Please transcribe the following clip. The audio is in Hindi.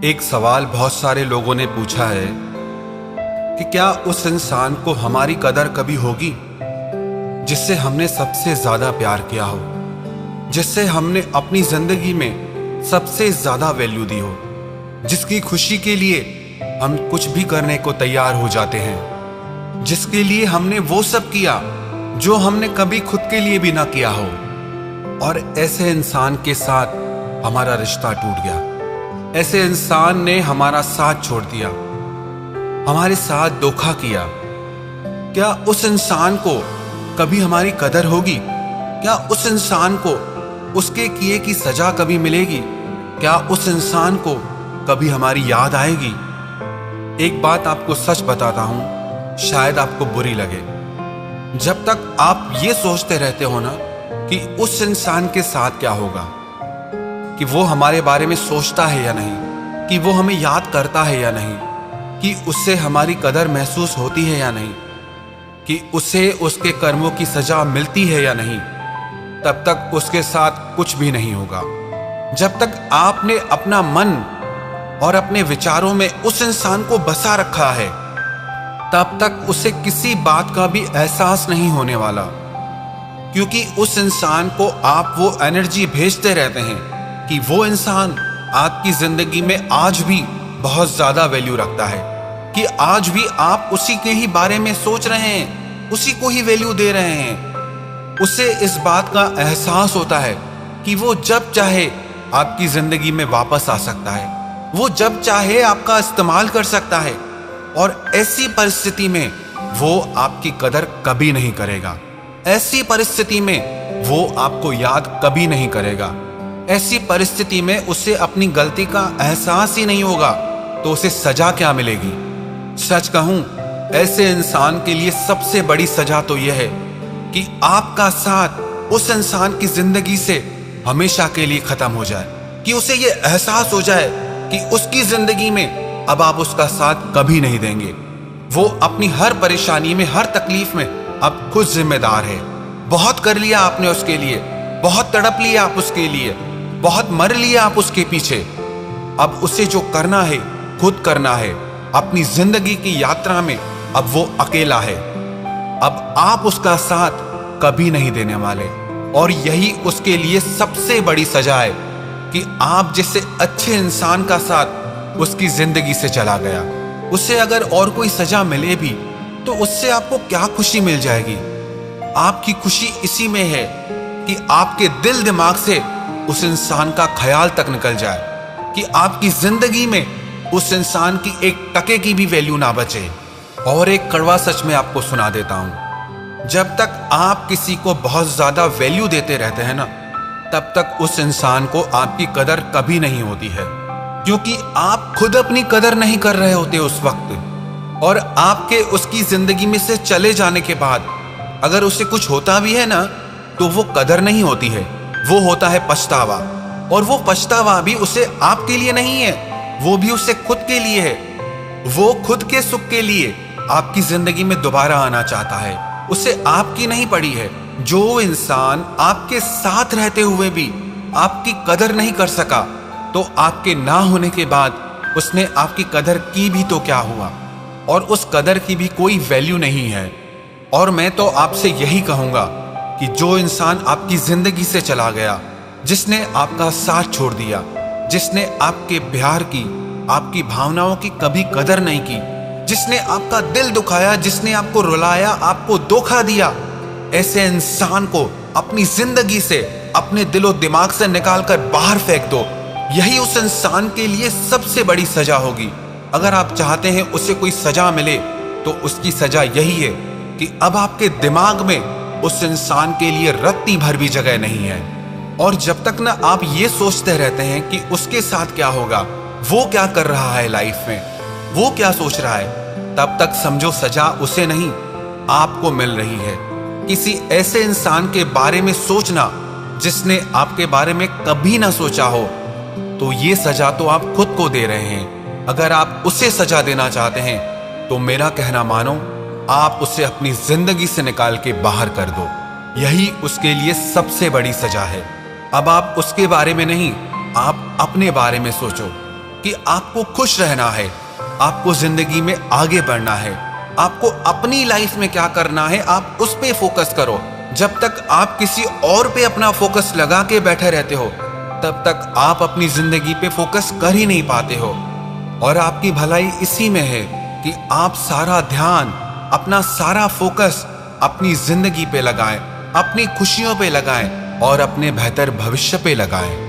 एक सवाल बहुत सारे लोगों ने पूछा है कि क्या उस इंसान को हमारी कदर कभी होगी जिससे हमने सबसे ज्यादा प्यार किया हो, जिससे हमने अपनी जिंदगी में सबसे ज्यादा वैल्यू दी हो, जिसकी खुशी के लिए हम कुछ भी करने को तैयार हो जाते हैं, जिसके लिए हमने वो सब किया जो हमने कभी खुद के लिए भी ना किया हो, और ऐसे इंसान के साथ हमारा रिश्ता टूट गया। ऐसे इंसान ने हमारा साथ छोड़ दिया, हमारे साथ धोखा किया। क्या उस इंसान को कभी हमारी कदर होगी? क्या उस इंसान को उसके किए की सजा कभी मिलेगी? क्या उस इंसान को कभी हमारी याद आएगी? एक बात आपको सच बताता हूं, शायद आपको बुरी लगे। जब तक आप ये सोचते रहते हो ना कि उस इंसान के साथ क्या होगा, कि वो हमारे बारे में सोचता है या नहीं, कि वो हमें याद करता है या नहीं, कि उससे हमारी कदर महसूस होती है या नहीं, कि उसे उसके कर्मों की सजा मिलती है या नहीं, तब तक उसके साथ कुछ भी नहीं होगा। जब तक आपने अपना मन और अपने विचारों में उस इंसान को बसा रखा है, तब तक उसे किसी बात का भी एहसास नहीं होने वाला, क्योंकि उस इंसान को आप वो एनर्जी भेजते रहते हैं कि वो इंसान आपकी जिंदगी में आज भी बहुत ज्यादा वैल्यू रखता है, कि आज भी आप उसी के ही बारे में सोच रहे हैं, उसी को ही वैल्यू दे रहे हैं। उसे इस बात का एहसास होता है कि वो जब चाहे आपकी जिंदगी में वापस आ सकता है, वो जब चाहे आपका इस्तेमाल कर सकता है, और ऐसी परिस्थिति में वो आपकी कदर कभी नहीं करेगा। ऐसी परिस्थिति में वो आपको याद कभी नहीं करेगा। ऐसी परिस्थिति में उसे अपनी गलती का एहसास ही नहीं होगा, तो उसे सजा क्या मिलेगी? सच कहूं, ऐसे इंसान के लिए सबसे बड़ी सजा तो यह है कि आपका साथ उस इंसान की जिंदगी से हमेशा के लिए खत्म हो जाए, कि उसे यह एहसास हो जाए कि उसकी जिंदगी में अब आप उसका साथ कभी नहीं देंगे। वो अपनी हर परेशानी में, हर तकलीफ में अब खुद जिम्मेदार है। बहुत कर लिया आपने उसके लिए, बहुत तड़प लिया आप उसके लिए, बहुत मर लिया आप उसके पीछे। अब उसे जो करना है खुद करना है। अपनी जिंदगी की यात्रा में अब वो अकेला है। अब आप उसका साथ कभी नहीं देने वाले, और यही उसके लिए सबसे बड़ी सजा है कि आप जैसे अच्छे इंसान का साथ उसकी जिंदगी से चला गया। उसे अगर और कोई सजा मिले भी तो उससे आपको क्या खुशी मिल जाएगी? आपकी खुशी इसी में है कि आपके दिल दिमाग से उस इंसान का ख्याल तक निकल जाए, कि आपकी जिंदगी में उस इंसान की एक टके की भी वैल्यू ना बचे। और एक कड़वा सच मैं आपको सुना देता हूं, जब तक आप किसी को बहुत ज्यादा वैल्यू देते रहते हैं ना, तब तक उस इंसान को आपकी कदर कभी नहीं होती है, क्योंकि आप खुद अपनी कदर नहीं कर रहे होते उस वक्त। और आपके उसकी जिंदगी में से चले जाने के बाद अगर उसे कुछ होता भी है ना, तो वो कदर नहीं होती है, वो होता है पछतावा। और वो पछतावा भी उसे आपके लिए नहीं है, वो भी उसे खुद के लिए है। वो खुद के सुख के लिए आपकी जिंदगी में दोबारा आना चाहता है, उसे आपकी नहीं पड़ी है। जो इंसान आपके साथ रहते हुए भी आपकी कदर नहीं कर सका, तो आपके ना होने के बाद उसने आपकी कदर की भी तो क्या हुआ? और उस कदर की भी कोई वैल्यू नहीं है। और मैं तो आपसे यही कहूंगा कि जो इंसान आपकी जिंदगी से चला गया, जिसने आपका साथ छोड़ दिया, जिसने आपके प्यार की, आपकी भावनाओं की कभी कदर नहीं की, जिसने आपका दिल दुखाया, जिसने आपको रुलाया, आपको धोखा दिया, ऐसे इंसान को अपनी जिंदगी से, अपने दिलो दिमाग से निकालकर बाहर फेंक दो। यही उस इंसान के लिए सबसे बड़ी सजा होगी। अगर आप चाहते हैं उसे कोई सजा मिले, तो उसकी सजा यही है कि अब आपके दिमाग में उस इंसान के लिए रत्ती भर भी जगह नहीं है। और जब तक ना आप ये सोचते रहते हैं कि उसके साथ क्या होगा, वो क्या कर रहा है लाइफ में, वो क्या सोच रहा है, तब तक समझो सजा उसे नहीं आपको मिल रही है। किसी ऐसे इंसान के बारे में सोचना जिसने आपके बारे में कभी ना सोचा हो, तो ये सजा तो आप खुद को दे रहे हैं। अगर आप उसे सजा देना चाहते हैं तो मेरा कहना मानो, आप उसे अपनी जिंदगी से निकाल के बाहर कर दो। यही उसके लिए सबसे बड़ी सजा है। अब आप उसके बारे में नहीं, आप अपने बारे में सोचो कि आपको खुश रहना है, आपको जिंदगी में आगे बढ़ना है, आपको अपनी लाइफ में क्या करना है, आप उस पे फोकस करो। जब तक आप किसी और पे अपना फोकस लगा के बैठे रहते हो, तब तक आप अपनी जिंदगी पे फोकस कर ही नहीं पाते हो। और आपकी भलाई इसी में है कि आप सारा ध्यान, अपना सारा फोकस अपनी जिंदगी पे लगाएं, अपनी खुशियों पे लगाएं और अपने बेहतर भविष्य पे लगाएं।